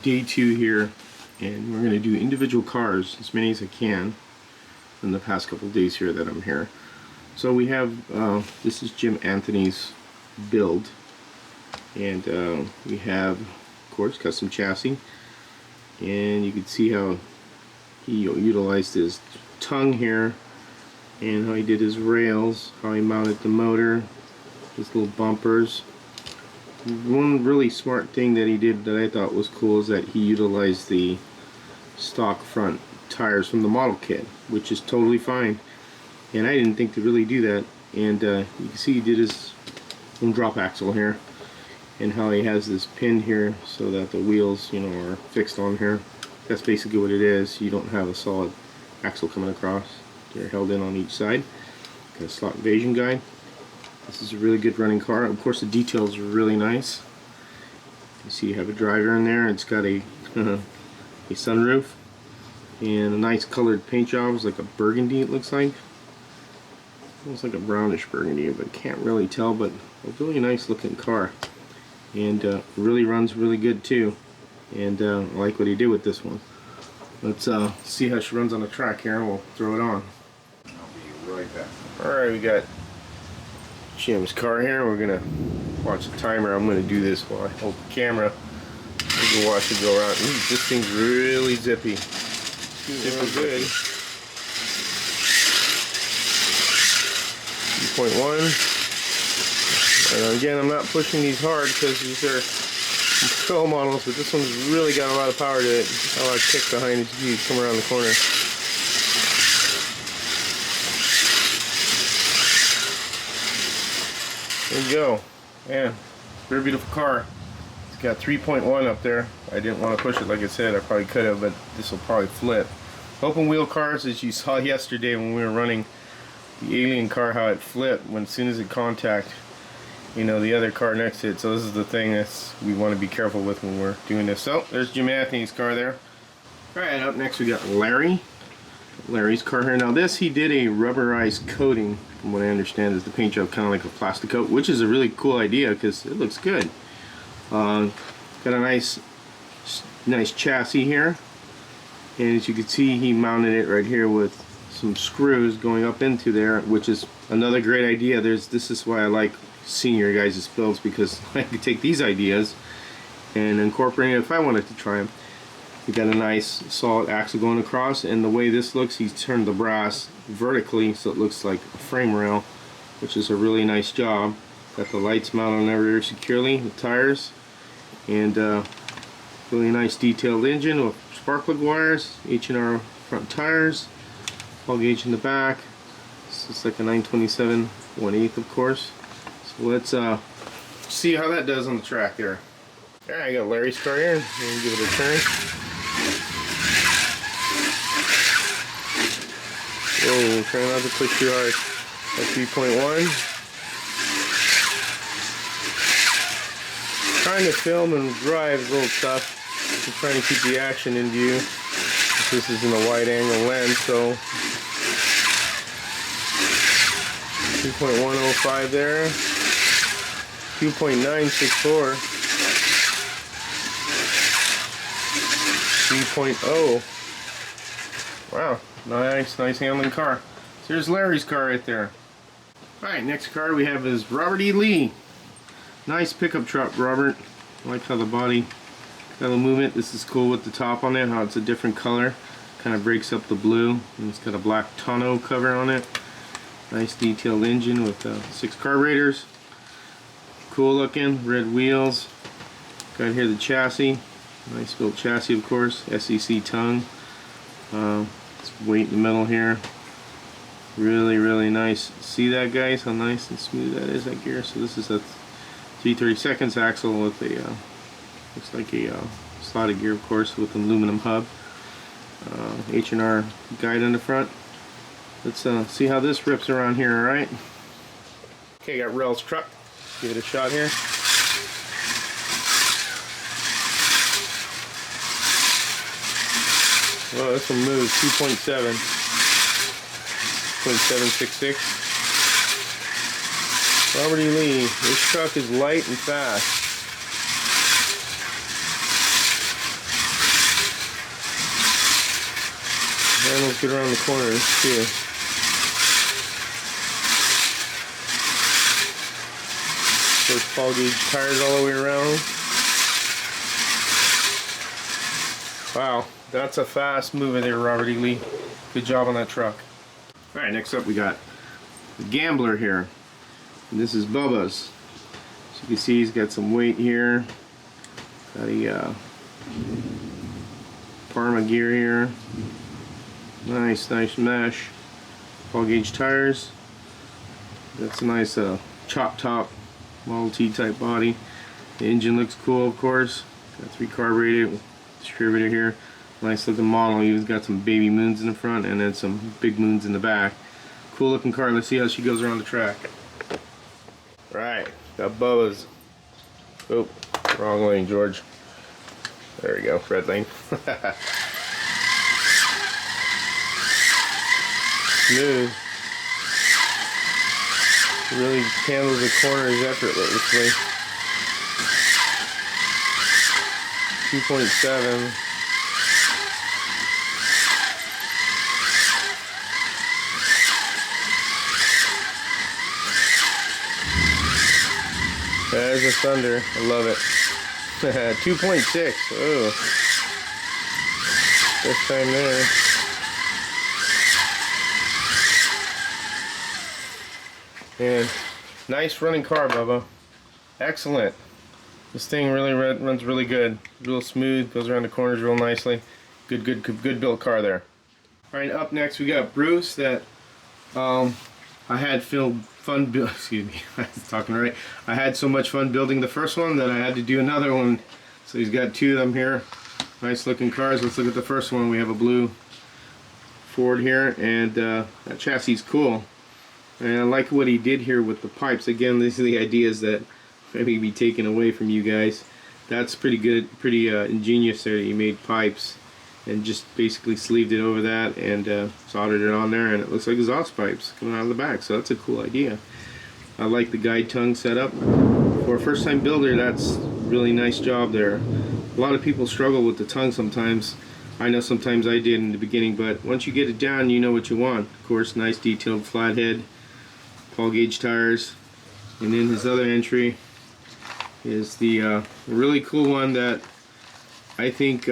day 2 here, and we're going to do individual cars, as many as I can, in the past couple of days here that I'm here. So we have, this is Jim Anthony's build, and we have, of course, custom chassis, and you can see how he utilized his tongue here, and how he did his rails, how he mounted the motor, his little bumpers. One really smart thing that he did that I thought was cool is that he utilized the stock front tires from the model kit, which is totally fine, and I didn't think to really do that. And you can see he did his own drop axle here, and how he has this pin here so that the wheels, you know, are fixed on here. That's basically what it is. You don't have a solid axle coming across. They're held in on each side. Got a slot invasion guide. This is a really good running car. Of course, the details are really nice. You see you have a driver in there. It's got a a sunroof and a nice colored paint job. It's like a burgundy, it looks like. Looks like a brownish burgundy, but can't really tell, but a really nice looking car. And really runs really good too. And I like what he did with this one. Let's see how she runs on the track here, and we'll throw it on. I'll be right back. Alright, we got Jim's car here. We're gonna watch the timer. I'm gonna do this while I hold the camera. We can watch it go around. Ooh, this thing's really zippy. Super good. 2.1. And again, I'm not pushing these hard because these are control models, but this one's really got a lot of power to it. A lot of kick behind it. You come around the corner. There you go. Man, very beautiful car. It's got 3.1 up there. I didn't want to push it, like I said. I probably could have, but this will probably flip. Open wheel cars, as you saw yesterday when we were running the Alien car, how it flipped when as soon as it contact, you know, the other car next to it. So this is the thing that we want to be careful with when we're doing this. So there's Jim Anthony's car there. Alright, up next we got Larry's car here. Now this, he did a rubberized coating, from what I understand, is the paint job kind of like a plastic coat, which is a really cool idea because it looks good. Got a nice chassis here, and as you can see, he mounted it right here with some screws going up into there, which is another great idea. This is why I like seeing your guys' builds, because I could take these ideas and incorporate it if I wanted to try them. We got a nice solid axle going across, and the way this looks, he's turned the brass vertically so it looks like a frame rail, which is a really nice job. Got the lights mounted on everywhere securely, the tires, and really nice detailed engine with spark plug wires, H&R front tires, full gauge in the back. This is like a 927 1/8, of course. So let's see how that does on the track there. Alright, I got Larry's car here. We'll give it a turn. Whoa, try not to push too hard. At 3.1. Trying to film and drive is a little tough. I'm trying to keep the action in view. This is in a wide angle lens, so 2.105 there. 2.964. 3.0. Wow, nice handling car. So here's Larry's car right there. Alright, next car we have is Robert E. Lee. Nice pickup truck, Robert. I like how the body got a movement. This is cool with the top on it, how it's a different color. Kind of breaks up the blue, and it's got a black tonneau cover on it. Nice detailed engine with 6 carburetors. Cool looking, red wheels. Got here the chassis. Nice built chassis, of course. SEC tongue. Weight in the middle here. Really nice. See that, guys? How nice and smooth that is, that gear. So this is a 3/32 axle with a looks like a slotted gear, of course, with an aluminum hub. H&R guide on the front. Let's see how this rips around here. All right. Okay, got Rel's truck. Give it a shot here. Well, this one moves 2.7. 0.766. Robert E. Lee. This truck is light and fast. Handles good around the corners too. Those Paul gauge tires all the way around. Wow, that's a fast mover there, Robert E. Lee. Good job on that truck. Alright, next up we got the Gambler here. And this is Bubba's. So you can see he's got some weight here. Got a Parma gear here. Nice mesh. Paul gauge tires. That's a nice chop top Model T type body. The engine looks cool, of course. Got 3 carbureted distributor here. Nice looking model. He's got some baby moons in the front and then some big moons in the back. Cool looking car. Let's see how she goes around the track. Right, got Bubba's. Oh, wrong lane, George. There we go, red lane. Smooth. Really handles the corners effortlessly. 2.7. There's a Thunder. I love it. 2.6. Oh. First time there. And nice running car, Bubba. Excellent. This thing really runs really good. Real smooth. Goes around the corners real nicely. Good built car there. Alright, up next we got Bruce that I had fun build. Excuse me, I was talking right. I had so much fun building the first one that I had to do another one. So he's got 2 of them here. Nice looking cars. Let's look at the first one. We have a blue Ford here, and that chassis is cool. And I like what he did here with the pipes. Again, these are the ideas that maybe be taken away from you guys. That's pretty good, pretty ingenious there. He made pipes and just basically sleeved it over that and soldered it on there, and it looks like exhaust pipes coming out of the back. So that's a cool idea. I like the guide tongue setup. For a first time builder, that's a really nice job there. A lot of people struggle with the tongue sometimes. I know sometimes I did in the beginning, but once you get it down, you know what you want. Of course, nice detailed flathead, Paul gauge tires, and then his other entry is the really cool one that I think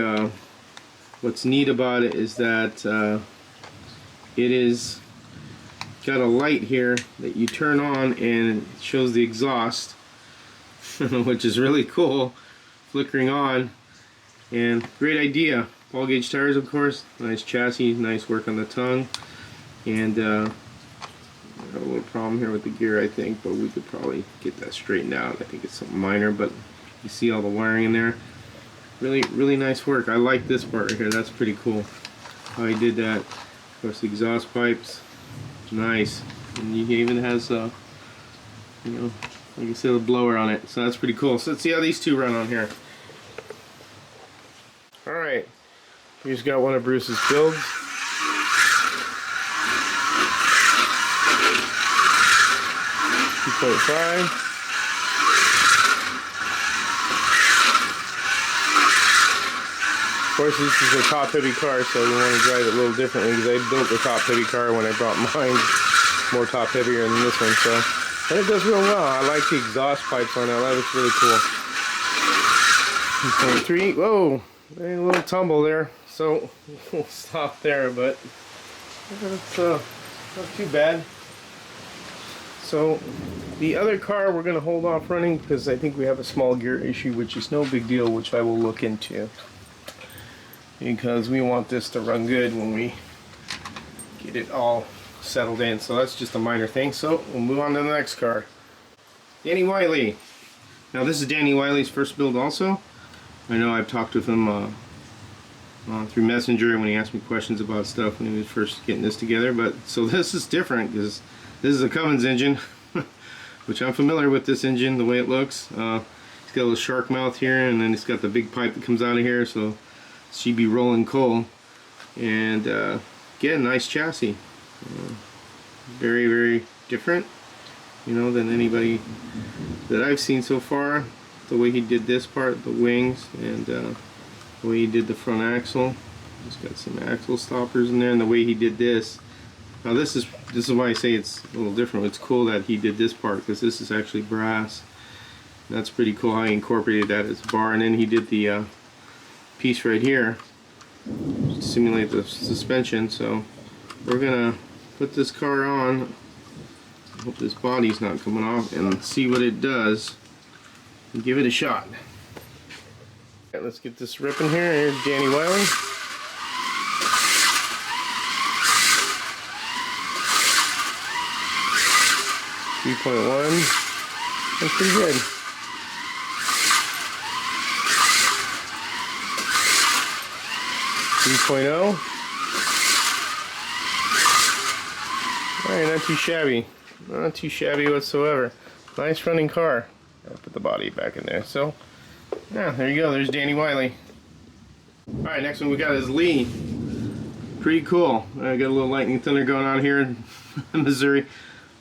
what's neat about it is that it is got a light here that you turn on and it shows the exhaust, which is really cool, flickering on, and great idea. Paul gauge tires, of course, nice chassis, nice work on the tongue, and got a little problem here with the gear, I think, but we could probably get that straightened out. I think it's something minor, but you see all the wiring in there. Really nice work. I like this part right here. That's pretty cool how he did that. Of course, the exhaust pipes, nice, and he even has you know, like I said, a blower on it. So that's pretty cool. So let's see how these 2 run on here. All right, here's got one of Bruce's builds. .5. Of course, this is a top heavy car, so we want to drive it a little differently because I built the top heavy car when I brought mine more top heavier than this one. So, and it does real well. I like the exhaust pipes on it. That looks really cool. 2.3. Whoa, a little tumble there. So we'll stop there, but it's not too bad. So the other car we're going to hold off running because I think we have a small gear issue, which is no big deal, which I will look into, because we want this to run good when we get it all settled in. So that's just a minor thing. So we'll move on to the next car. Danny Wiley. Now this is Danny Wiley's first build also. I know I've talked with him through Messenger when he asked me questions about stuff when he was first getting this together. But so this is different because this is a Cummins engine, which I'm familiar with this engine, the way it looks. It's got a little shark mouth here, and then it's got the big pipe that comes out of here, so she'd be rolling coal. And again, nice chassis. Very different, you know, than anybody that I've seen so far. The way he did this part, the wings, and the way he did the front axle. It's got some axle stoppers in there, and the way he did this. Now this is why I say it's a little different. It's cool that he did this part because this is actually brass. That's pretty cool how he incorporated that as a bar, and then he did the piece right here to simulate the suspension. So we're gonna put this car on. Hope this body's not coming off, and see what it does. And give it a shot. Right, let's get this ripping here. Here's Danny Wiley. .1. That's pretty good. 3.0. Alright, not too shabby. Not too shabby whatsoever. Nice running car. I'll put the body back in there. So, yeah, there you go. There's Danny Wiley. Alright, next one we got is Lee. Pretty cool. I got a little lightning thunder going on here in Missouri.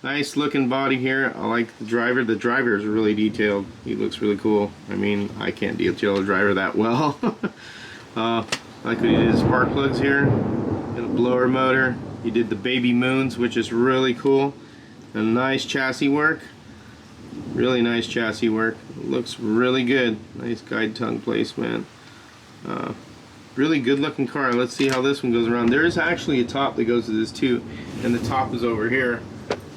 Nice looking body here. I like the driver. The driver is really detailed. He looks really cool. I mean, I can't detail a driver that well. Like what he did, spark plugs here. Got a blower motor. He did the baby moons, which is really cool. And nice chassis work. Really nice chassis work. Looks really good. Nice guide tongue placement. Really good looking car. Let's see how this one goes around. There is actually a top that goes to this too, and the top is over here,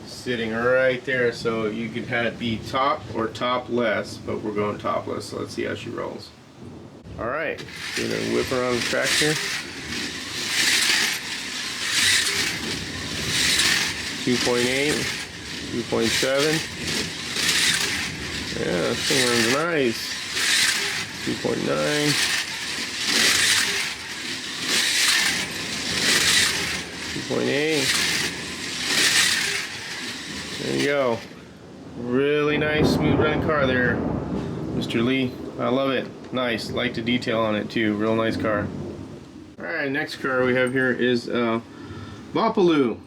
sitting right there. So you could have it be top or topless, but we're going topless. So let's see how she rolls. All right, gonna whip around the track here. 2.8, 2.7. Yeah, this thing runs nice. 2.9. 2.8. There you go. Really nice, smooth running car there, Mr. Lee. I love it. Nice. Like the detail on it too. Real nice car. Alright, next car we have here is Bopaloo.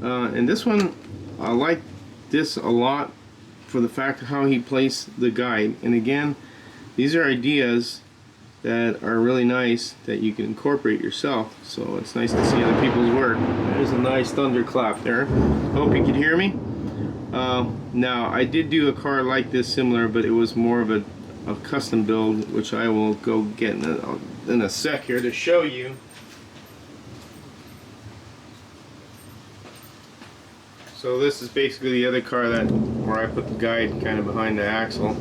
And this one, I like this a lot for the fact of how he placed the guide. And again, these are ideas that are really nice that you can incorporate yourself. So it's nice to see other people's work. There's a nice thunderclap there. Hope you can hear me. Now, I did do a car like this similar, but it was more of a custom build, which I will go get in a sec here to show you. So this is basically the other car where I put the guide kind of behind the axle.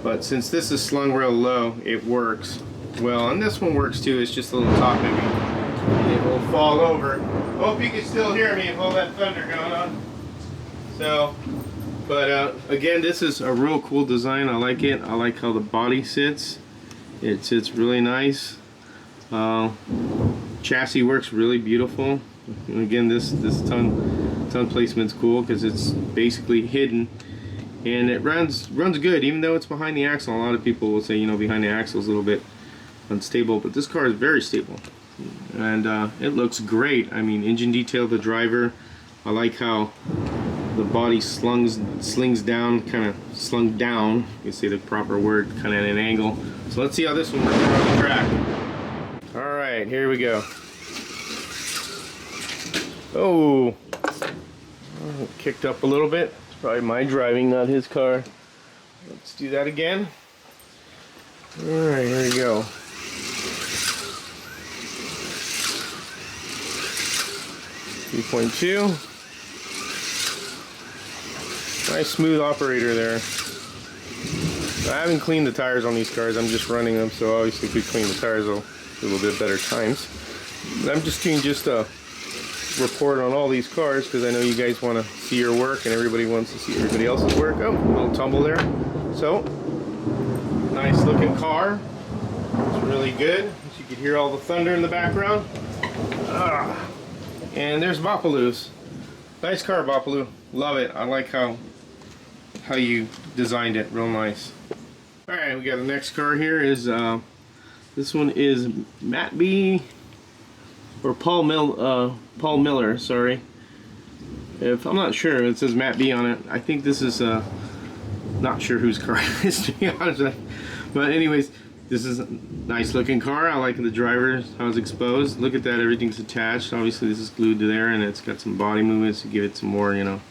But since this is slung real low, it works well. And this one works too, it's just a little top heavy. It will fall over. Hope you can still hear me with all that thunder going on. So, but again, this is a real cool design. I like it. I like how the body sits. It sits really nice. Chassis works really beautiful. And again, this tongue placement's cool because it's basically hidden, and it runs good even though it's behind the axle. A lot of people will say, you know, behind the axle is a little bit unstable, but this car is very stable, and it looks great. I mean, engine detail, the driver. I like how the body slings down, kind of slung down, you say the proper word, kind of at an angle. So let's see how this one works around the track. Alright, here we go. Oh, kicked up a little bit. It's probably my driving, not his car. Let's do that again. Alright, here we go. .2. Nice smooth operator there. I haven't cleaned the tires on these cars. I'm just running them, so obviously if we clean the tires, we'll do a little bit better times. I'm just doing a report on all these cars because I know you guys want to see your work and everybody wants to see everybody else's work. Oh, a little tumble there. So, nice looking car. It's really good. As you can hear all the thunder in the background. And there's Bopaloo's. Nice car, Bopaloo. Love it. I like how you designed it. Real nice. Alright, we got the next car here is this one is Matt B. or Paul Miller, sorry. If I'm not sure, it says Matt B on it. I think this is not sure whose car it is, to be honest with you. But anyways, This is a nice looking car. I like the driver, how it's exposed. Look at that, everything's attached. Obviously this is glued to there, and it's got some body movements to give it some more, you know,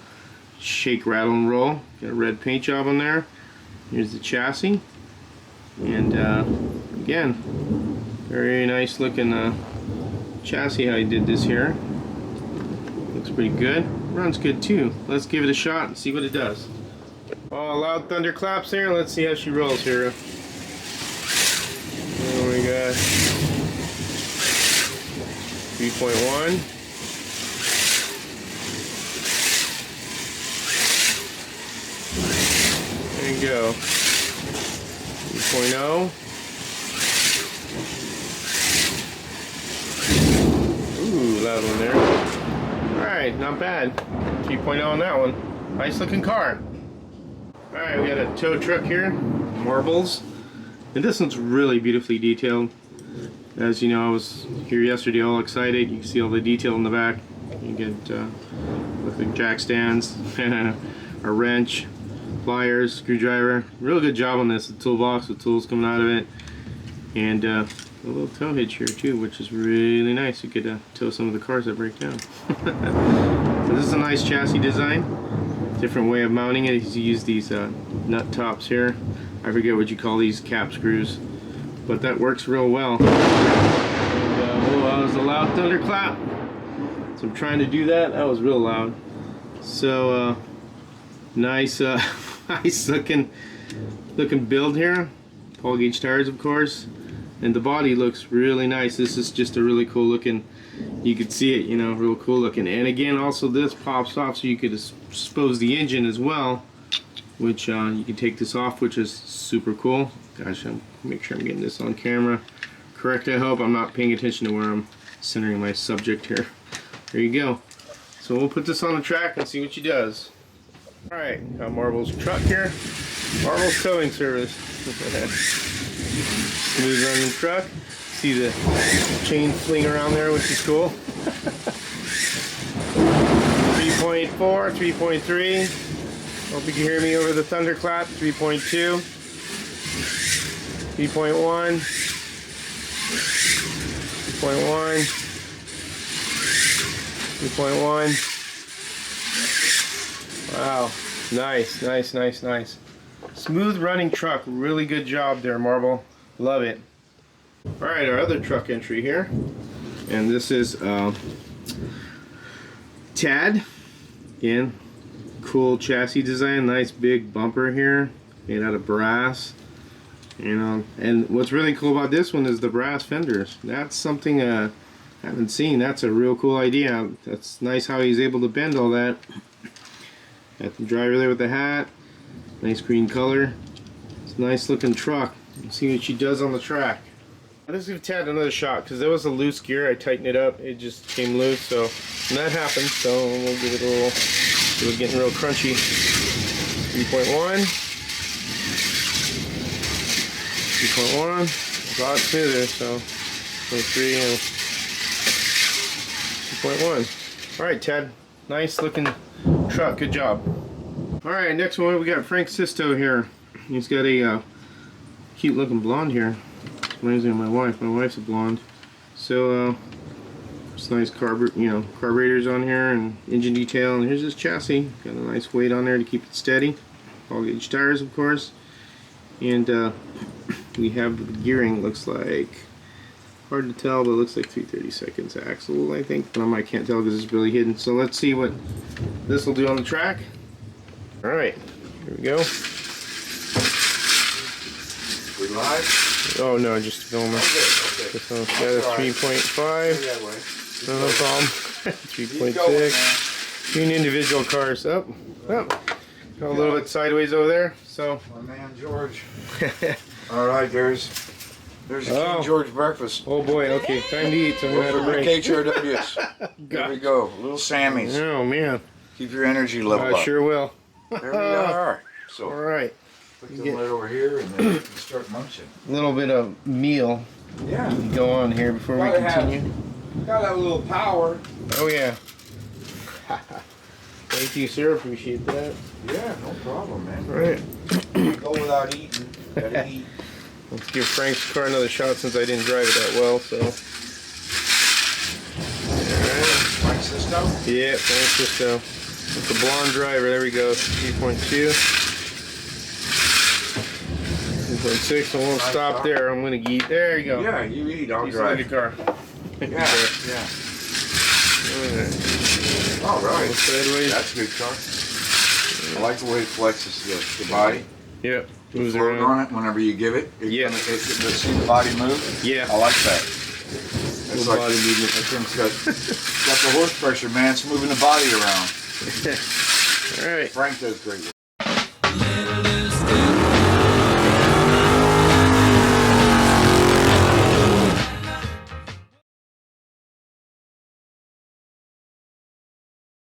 shake, rattle, and roll. Got a red paint job on there. Here's the chassis. And again, very nice looking chassis how he did this here. Looks pretty good. Runs good too. Let's give it a shot and see what it does. Oh, loud thunder claps here. Let's see how she rolls here. Oh my god. 3.1. There you go. 3.0. Ooh, loud one there. Alright, not bad. 3.0 on that one. Nice looking car. Alright, we got a tow truck here. Marbles. And this one's really beautifully detailed. As you know, I was here yesterday all excited. You can see all the detail in the back. You get look like jack stands, a wrench, pliers, screwdriver. Real good job on this. The toolbox with tools coming out of it. And a little tow hitch here too, which is really nice. You could tow some of the cars that break down. So this is a nice chassis design. Different way of mounting it is you use these nut tops here. I forget what you call these, cap screws, but that works real well. And, oh, that was a loud thunderclap. So I'm trying to do that. That was real loud. So nice, nice looking build here. Paul Gage tires, of course, and the body looks really nice. This is just a really cool looking. You can see it, you know, real cool looking. And again, also this pops off so you could expose the engine as well, which you can take this off, which is super cool. Gosh, make sure I'm getting this on camera correct. I hope I'm not paying attention to where I'm centering my subject here. There you go. So we'll put this on the track and see what she does. All right, got Marvel's truck here. Marvel's towing service. Smooth running truck. See the chain fling around there, which is cool. 3.4, 3.3. Hope you can hear me over the thunderclap. 3.2, 3.1, 3.1, 3.1. Wow, nice, nice, nice, nice. Smooth running truck. Really good job there, Marvel. Love it. All right, our other truck entry here, and this is Tad. Again, cool chassis design, nice big bumper here, made out of brass. You know, and what's really cool about this one is the brass fenders. That's something I haven't seen. That's a real cool idea. That's nice how he's able to bend all that. Got the driver there with the hat. Nice green color. It's a nice looking truck. Let's see what she does on the track. Let's give Tad another shot, because there was a loose gear. I tightened it up. It just came loose, so and that happened. So we'll give it a little. It was getting real crunchy. 3.1. 3.1. A lot smoother. So 0.3 and 2.1. All right, Tad. Nice looking truck. Good job. All right, next one we got Frank Sisto here. He's got a cute looking blonde here. Reminds me of my wife. My wife's a blonde. So it's nice carburetors on here and engine detail. And here's this chassis. Got a nice weight on there to keep it steady. Paul Gage tires, of course. And we have the gearing. Looks like, hard to tell, but it looks like 3/32 axle, I think. But I can't tell because it's really hidden. So let's see what this will do on the track. All right, here we go. We live? Oh no, just filming. Okay. This one's got a 3.5. No problem. 3.6. Doing individual cars. Oh, got a little bit sideways over there. So. My man George. All right, there's a King George breakfast. Oh boy. Okay, time to eat. So I'm gonna have a break. HRWs. There we go. Little Sammys. Oh man. Keep your energy level up. I sure will. There we are. So. All right. Put them right over here and then you can start munching. A little bit of meal. Yeah. Go on here before we continue. Gotta have a little power. Oh yeah. Thank you, sir. Appreciate that. Yeah, no problem, man. All right. Go without eating. Gotta eat. Let's give Frank's car another shot since I didn't drive it that well. So. Frank Sisto? Yeah, Frank Sisto. With the blonde driver, there we go. 3.2. 2.6. I won't stop there. I'm gonna eat. There you go. Yeah, you eat. I'll He's drive. in the car. Yeah. Alright. All right. Sideways. That's a good car. I like the way it flexes the body. Yep. Moves Float around. on it whenever you give it. Yeah. See the body move. Yeah. I like that. It's Little like body movement. that thing's got the horse pressure, man. It's moving the body around. All right. Frank does great work.